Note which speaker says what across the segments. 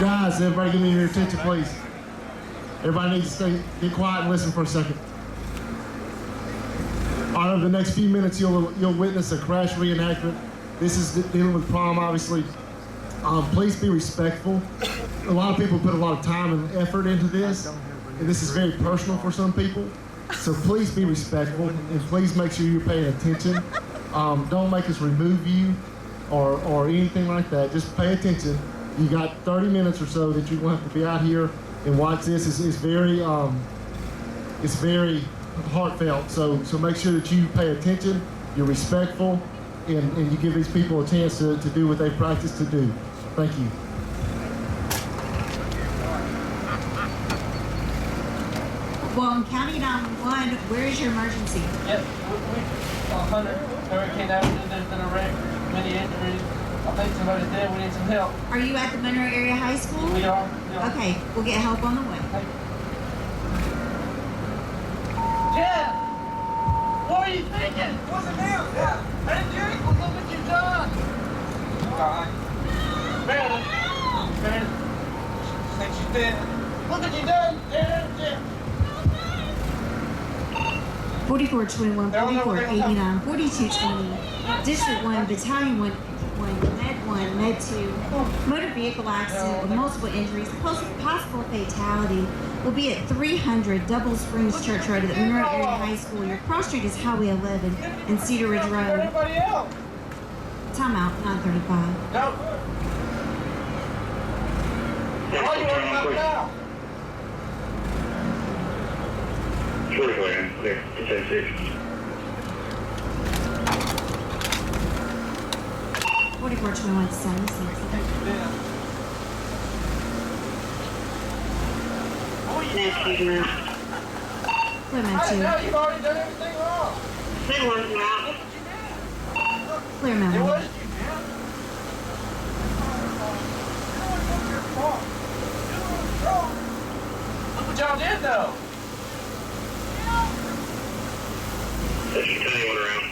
Speaker 1: Guys, everybody give me your attention, please. Everybody needs to be quiet and listen for a second. All right, over the next few minutes, you'll witness a crash reenactment. This is dealing with prom, obviously. Please be respectful. A lot of people put a lot of time and effort into this, and this is very personal for some people. So please be respectful, and please make sure you're paying attention. Don't make us remove you or anything like that. Just pay attention. You got 30 minutes or so that you're going to have to be out here and watch this. It's very heartfelt. So make sure that you pay attention, you're respectful, and you give these people a chance to do what they practice to do. Thank you.
Speaker 2: Well, I'm counting down one. Where is your emergency?
Speaker 3: Yep, we 100 Hurricane Avenue. There's been a wreck, many injuries. I think somebody's dead. We need some help.
Speaker 2: Are you at the Monroe Area High School?
Speaker 3: We are. Yeah.
Speaker 2: Okay, we'll get help on the way.
Speaker 3: Thank you. Jeff, what are you thinking? What's the deal? Yeah. Hey, Jake, look what you've done. Alright. Meredith. Think she's dead. Look what you've done. Jeff.
Speaker 2: 4421, 4489, 4220, District 1, Battalion 1, Med 1, Med 2, motor vehicle accident with multiple injuries, possible fatality will be at 300 Double Springs Church Road at the Monroe Area High School. Your cross street is Highway 11 and Cedar Ridge Road. Timeout, 9:35.
Speaker 3: No. What are you working about now?
Speaker 4: 44 and clear. 10-6.
Speaker 2: 4421 to 76. Clear Med 2.
Speaker 3: You've already done everything wrong.
Speaker 2: Clear Med 1.
Speaker 3: Look what y'all did though.
Speaker 4: Battalion 1 around.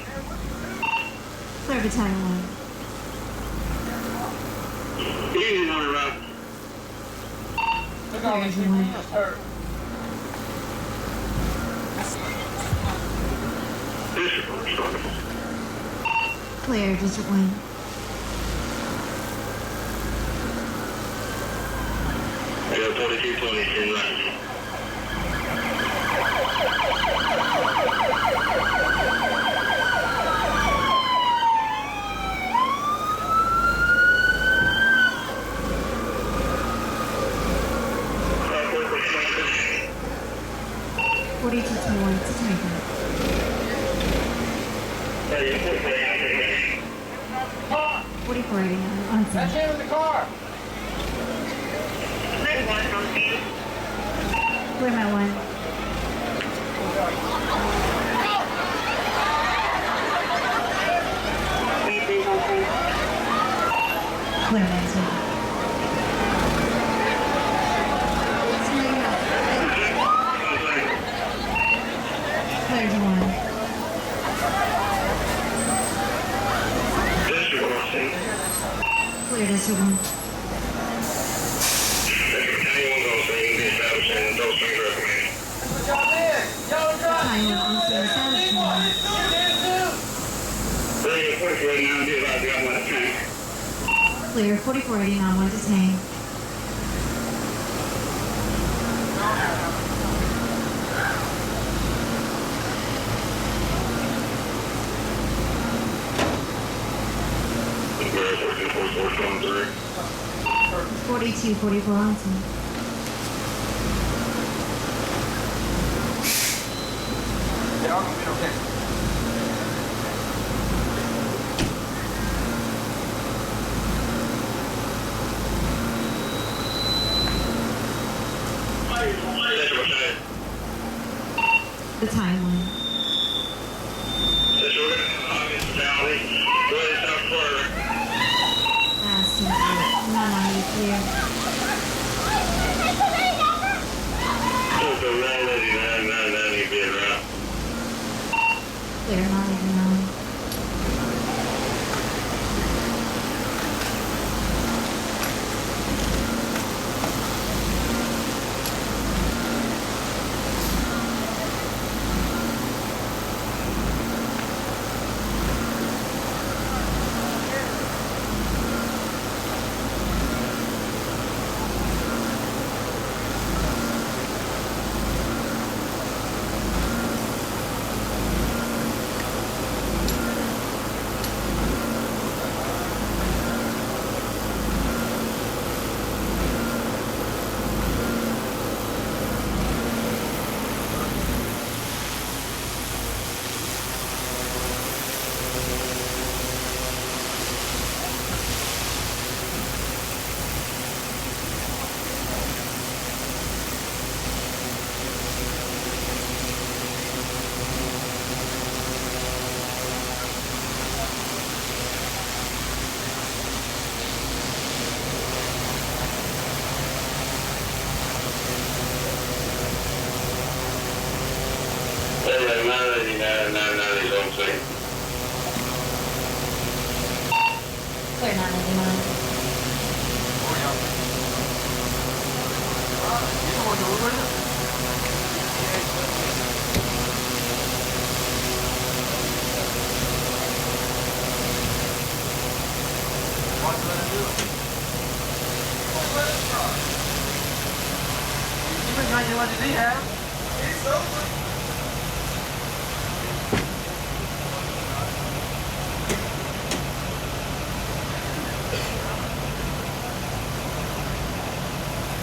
Speaker 2: Clear Battalion 1.
Speaker 4: Union 1 around.
Speaker 3: Look all these people just hurt.
Speaker 4: District 1 started.
Speaker 2: Clear District 1.
Speaker 4: I got 4220 10 left.
Speaker 3: That's him in the car.
Speaker 2: Clear Med 1. Clear Med 2. Clear to 1. Clear District 1. Battalion 1 on scene, Clear 4489, 1 detained.
Speaker 4: Three.
Speaker 2: 4244 on scene.
Speaker 3: They're all gonna be okay.
Speaker 2: Battalion 1. Last 2 990 clear. Clear 989. Clear 999.
Speaker 3: You don't want to do it with us? Why do you let him do it? Why let him try? You been drinking what did he have? He's sober.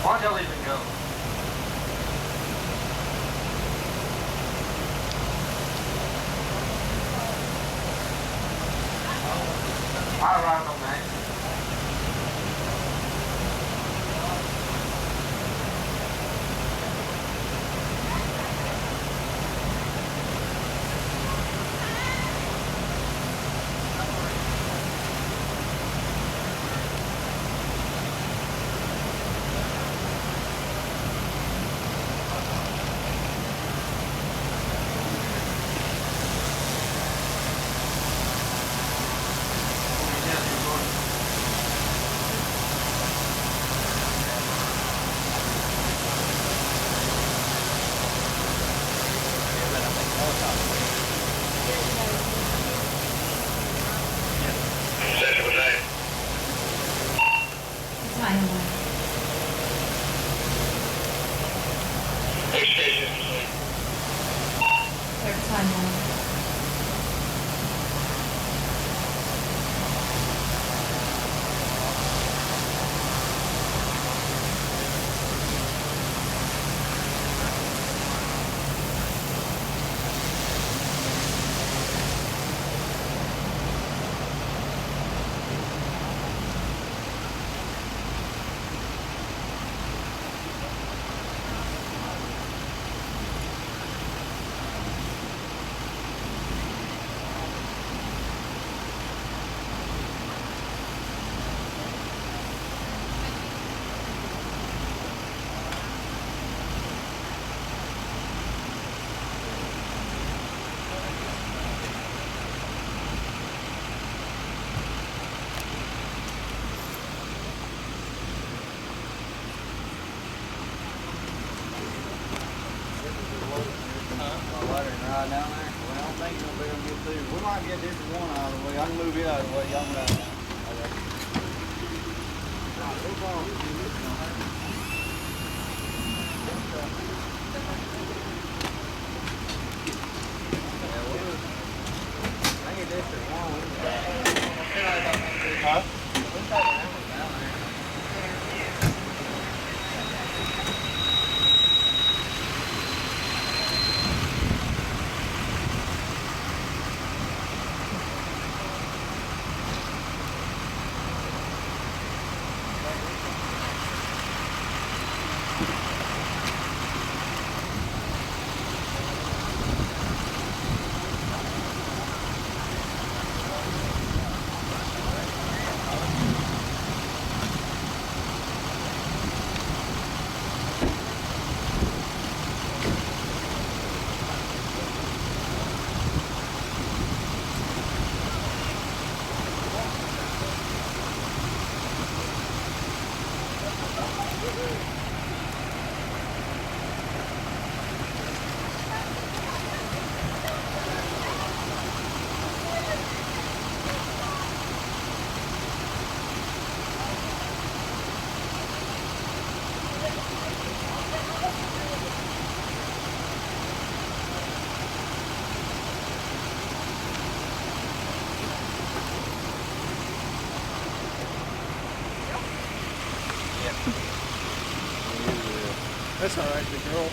Speaker 3: Why'd y'all even go? I arrived on that.
Speaker 4: Session was that?
Speaker 2: Battalion 1.
Speaker 4: Which station?
Speaker 2: Clear Battalion 1.
Speaker 5: Down there. Well, I don't think you'll be able to get through. We might get this one out of the way. I can move it out of the way. Y'all move out. I get this at one. Huh?
Speaker 6: That's all right, the girl.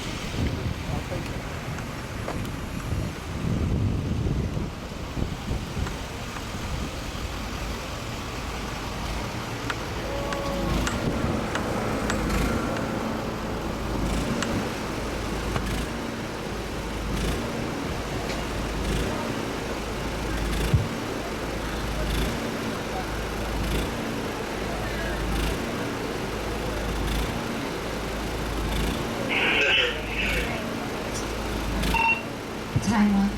Speaker 2: Battalion 1.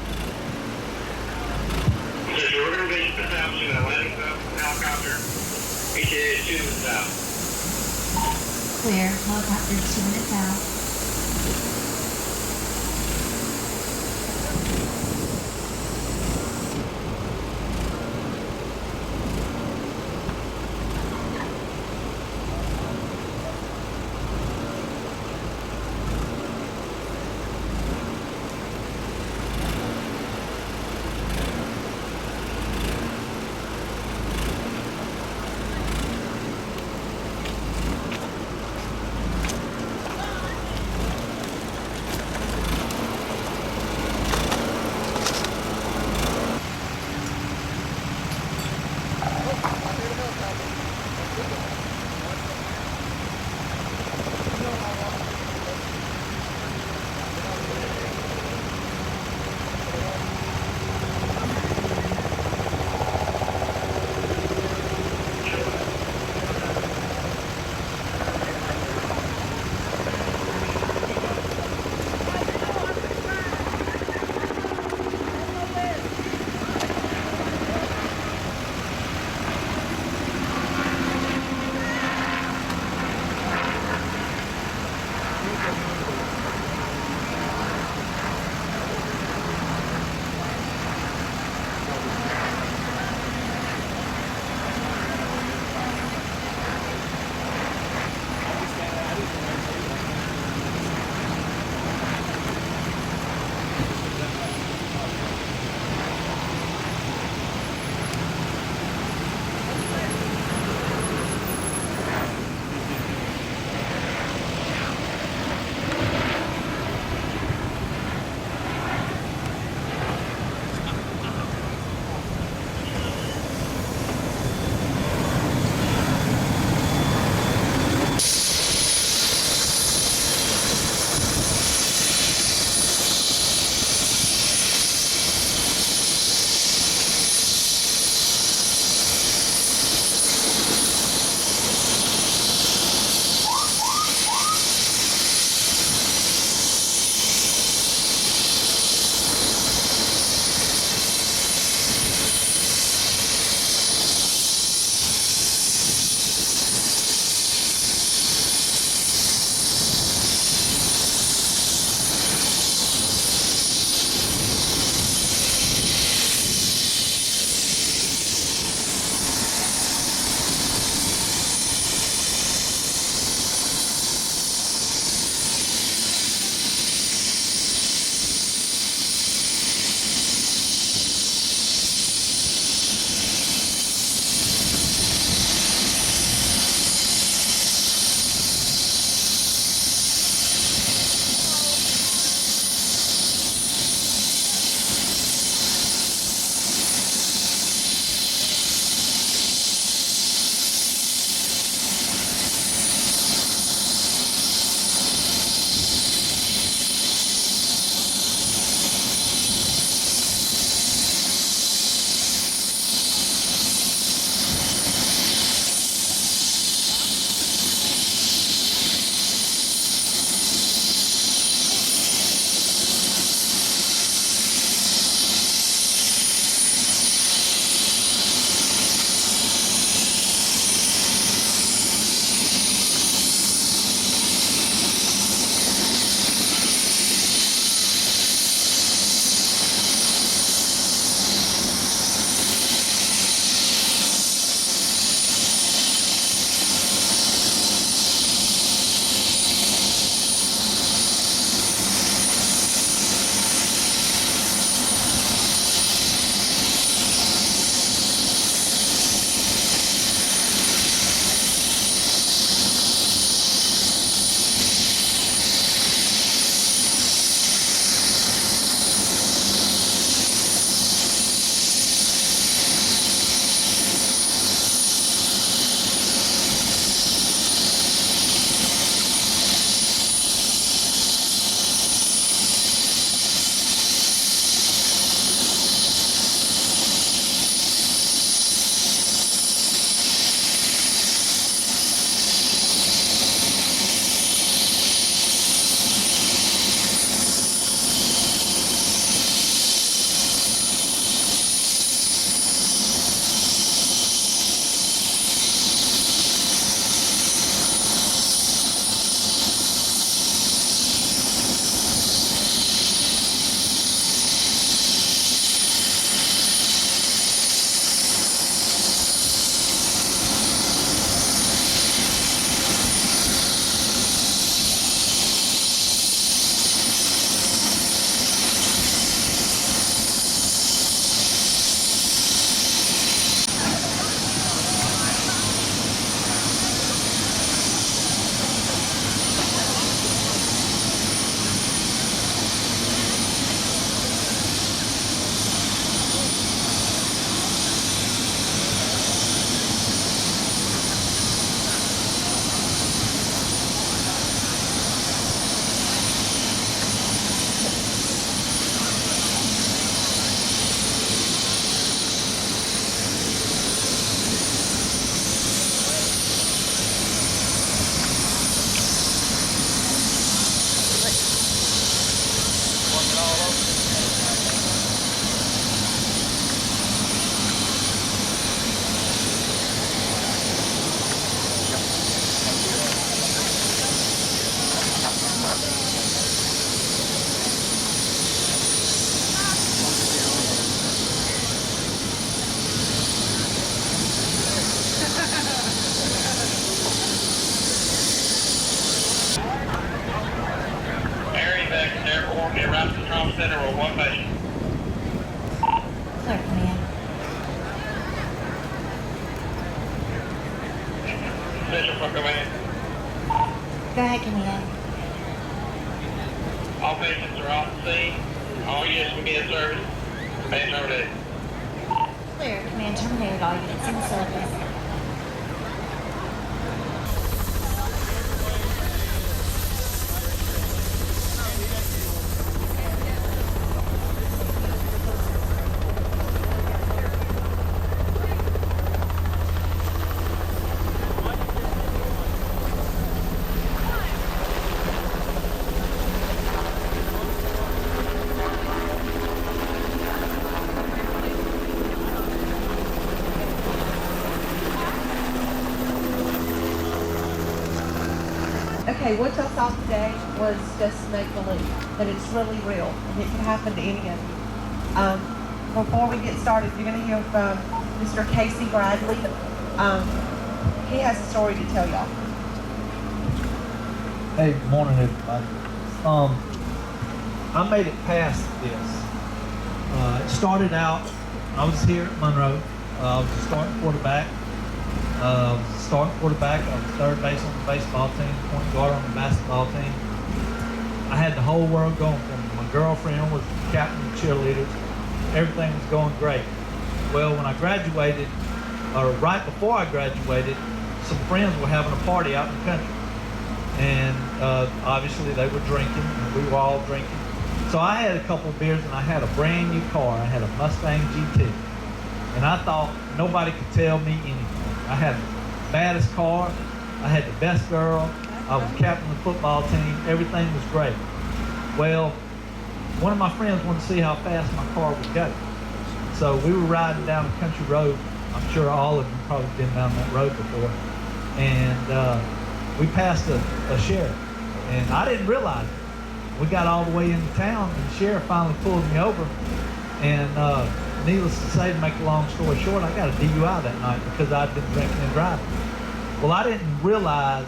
Speaker 4: We're going to be establishing a landing helicopter ETA 2 minutes out.
Speaker 2: Clear. Helicopter 2 minutes out.
Speaker 4: Off center with one patient.
Speaker 2: Clear, command.
Speaker 4: Central for command.
Speaker 2: Go ahead, command.
Speaker 4: All patients are off the scene. All units will be in service. Command terminated.
Speaker 2: Clear, command terminated. All units in service.
Speaker 6: Okay, what y'all saw today was just make-believe, but it's really real, and it can happen to any of you. Before we get started, you're going to hear from Mr. Casey Bradley. He has a story to tell y'all.
Speaker 7: Hey, good morning, everybody. I made it past this. It started out, I was here at Monroe. I was a starting quarterback. I was third base on the baseball team, point guard on the basketball team. I had the whole world going for me. My girlfriend was the captain of cheerleaders. Everything was going great. Well, when I graduated, or right before I graduated, some friends were having a party out in the country. And obviously they were drinking, and we were all drinking. So I had a couple of beers, and I had a brand new car. I had a Mustang GT. And I thought nobody could tell me anything. I had the baddest car. I had the best girl. I was captain of the football team. Everything was great. Well, one of my friends wanted to see how fast my car would go. So we were riding down a country road. I'm sure all of you probably been down that road before. And we passed a sheriff. And I didn't realize it. We got all the way into town, and the sheriff finally pulled me over. And needless to say, to make a long story short, I got a DUI that night because I'd been drinking and driving. Well, I didn't realize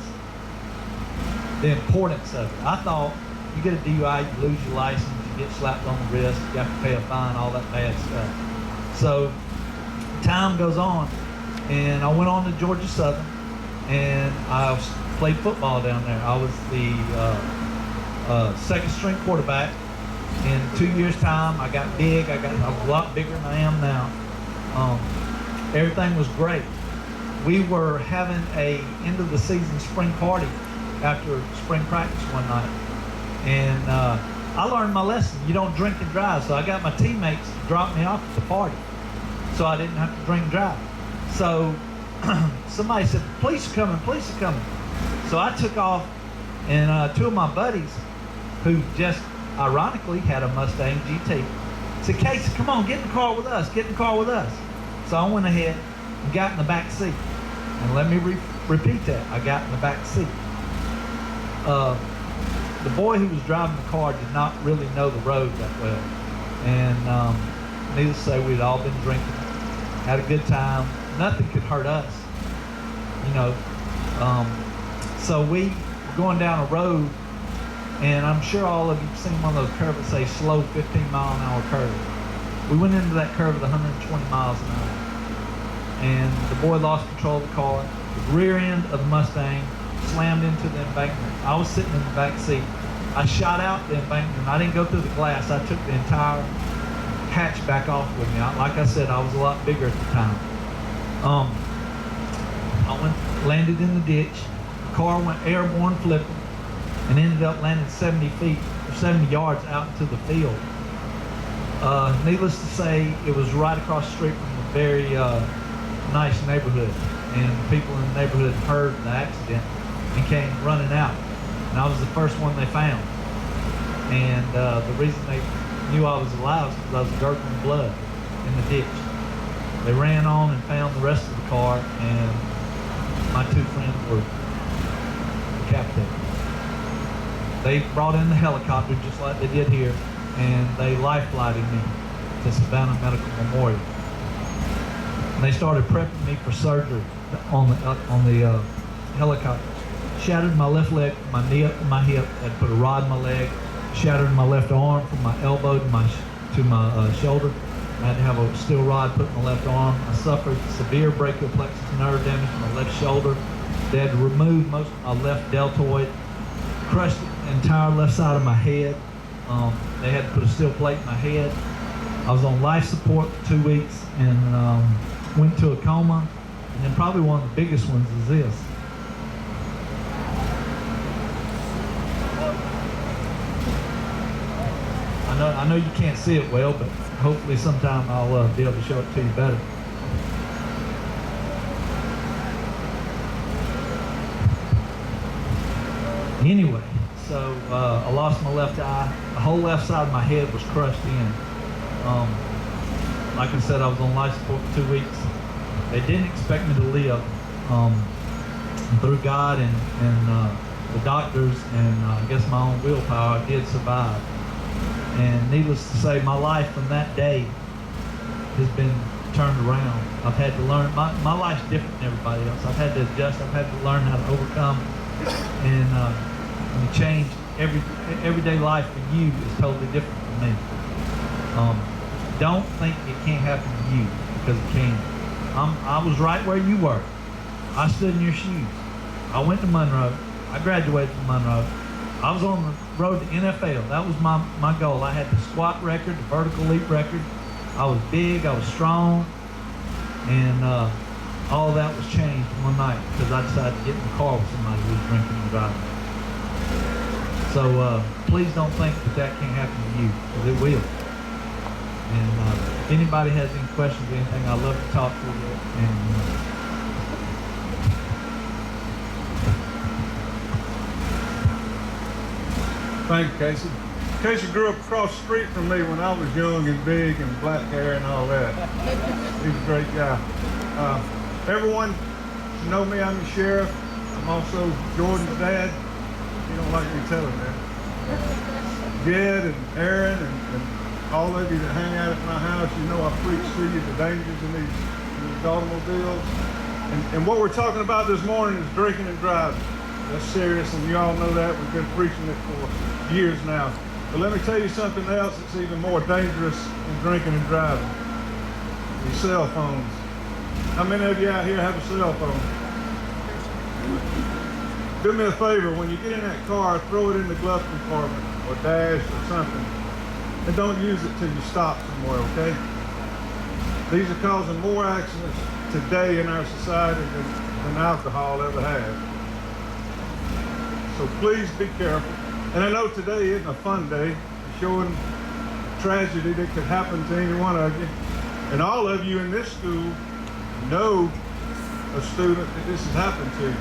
Speaker 7: the importance of it. I thought you get a DUI, you lose your license, you get slapped on the wrist, you have to pay a fine, all that bad stuff. So time goes on, and I went on to Georgia Southern, and I played football down there. I was the second string quarterback. In 2 years' time, I got big. I was a lot bigger than I am now. Everything was great. We were having a end of the season spring party after spring practice one night, and I learned my lesson. You don't drink and drive. So I got my teammates to drop me off at the party, so I didn't have to drink and drive. So somebody said, "The police are coming. Police are coming." So I took off, and two of my buddies, who just ironically had a Mustang GT, said, "Casey, come on, get in the car with us. Get in the car with us." So I went ahead and got in the back seat. And let me repeat that. I got in the back seat. The boy who was driving the car did not really know the road that well. And needless to say, we'd all been drinking, had a good time. Nothing could hurt us, you know. So we were going down a road, and I'm sure all of you have seen one of those curves that say slow 15-mile-an-hour curve. We went into that curve at 120 miles an hour. And the boy lost control of the car. The rear end of the Mustang slammed into the embankment. I was sitting in the back seat. I shot out the embankment. I didn't go through the glass. I took the entire hatch back off with me. Like I said, I was a lot bigger at the time. I landed in the ditch. The car went airborne flipping and ended up landing 70 yards out into the field. Needless to say, it was right across the street from a very nice neighborhood, and the people in the neighborhood heard the accident and came running out, and I was the first one they found. And the reason they knew I was alive was because I was gurgling blood in the ditch. They ran on and found the rest of the car, and my two friends were decapitated. They brought in the helicopter just like they did here, and they life-flighted me to Savannah Medical Memorial. And they started prepping me for surgery on the helicopter. Shattered my left leg, my knee up to my hip, had put a rod in my leg, shattered my left arm from my elbow to my shoulder. I had to have a steel rod put in my left arm. I suffered severe brachial plexus nerve damage to my left shoulder. They had to remove most of my left deltoid, crushed the entire left side of my head. They had to put a steel plate in my head. I was on life support for 2 weeks and went to a coma. And then probably one of the biggest ones is this. I know you can't see it well, but hopefully sometime I'll be able to show it to you better. Anyway, so I lost my left eye. The whole left side of my head was crushed in. Like I said, I was on life support for 2 weeks. They didn't expect me to live. Through God and the doctors and I guess my own willpower, I did survive. And needless to say, my life from that day has been turned around. I've had to learn, my life's different than everybody else. I've had to adjust, I've had to learn how to overcome and change. Everyday life for you is totally different from me. Don't think it can't happen to you, because it can. I was right where you were. I stood in your shoes. I went to Monroe. I graduated from Monroe. I was on the road to NFL. That was my goal. I had the squat record, the vertical leap record. I was big, I was strong, and all that was changed one night because I decided to get in the car with somebody who was drinking and driving. So please don't think that can't happen to you, because it will. And if anybody has any questions or anything, I'd love to talk to you. And
Speaker 8: thank you, Casey. Casey grew up across the street from me when I was young and big and black hair and all that. He's a great guy. Everyone should know me. I'm the sheriff. I'm also Jordan's dad. You don't like me telling that. Jed and Aaron and all of you that hang out at my house, you know I preach to you the dangers in these automobiles. And what we're talking about this morning is drinking and driving. That's serious, and you all know that. We've been preaching it for years now. But let me tell you something else that's even more dangerous than drinking and driving. Your cell phones. How many of you out here have a cell phone? Do me a favor, when you get in that car, throw it in the glove compartment or dash or something. And don't use it till you stop somewhere, okay? These are causing more accidents today in our society than alcohol ever has. So please be careful. And I know today isn't a fun day, showing tragedy that could happen to any one of you. And all of you in this school know a student that this has happened to.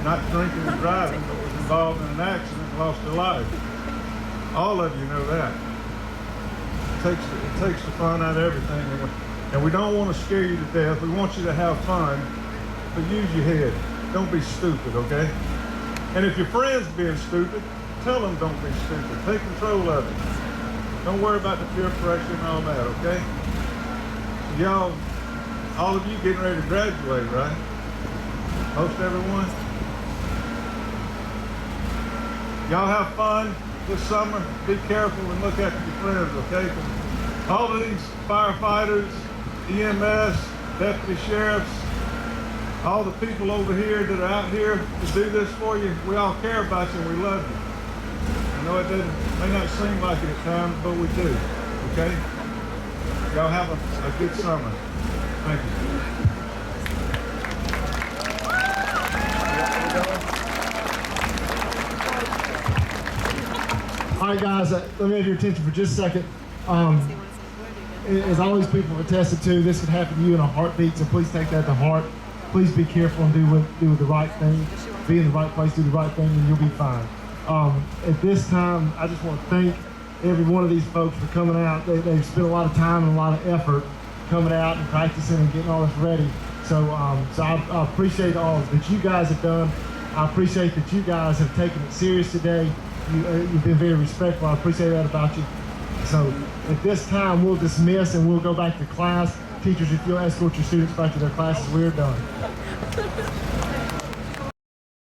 Speaker 8: Not drinking and driving, but was involved in an accident and lost their life. All of you know that. It takes the fun out of everything. And we don't want to scare you to death. We want you to have fun, but use your head. Don't be stupid, okay? And if your friend's being stupid, tell them don't be stupid. Take control of it. Don't worry about the peer pressure and all that, okay? So y'all, all of you getting ready to graduate, right? Most everyone? Y'all have fun this summer. Be careful and look after your friends, okay? All of these firefighters, EMS, deputy sheriffs, all the people over here that are out here to do this for you, we all care about you and we love you. I know it may not seem like it at times, but we do, okay? Y'all have a good summer. Thank you.
Speaker 1: All right, guys, let me have your attention for just a second. As all these people have attested to, this could happen to you in a heartbeat, so please take that to heart. Please be careful and do the right thing. Be in the right place, do the right thing, and you'll be fine. At this time, I just want to thank every one of these folks for coming out. They've spent a lot of time and a lot of effort coming out and practicing and getting all this ready. So I appreciate all that you guys have done. I appreciate that you guys have taken it serious today. You've been very respectful. I appreciate that about you. So at this time, we'll dismiss and we'll go back to class. Teachers, if you'll escort your students back to their classes, we're done.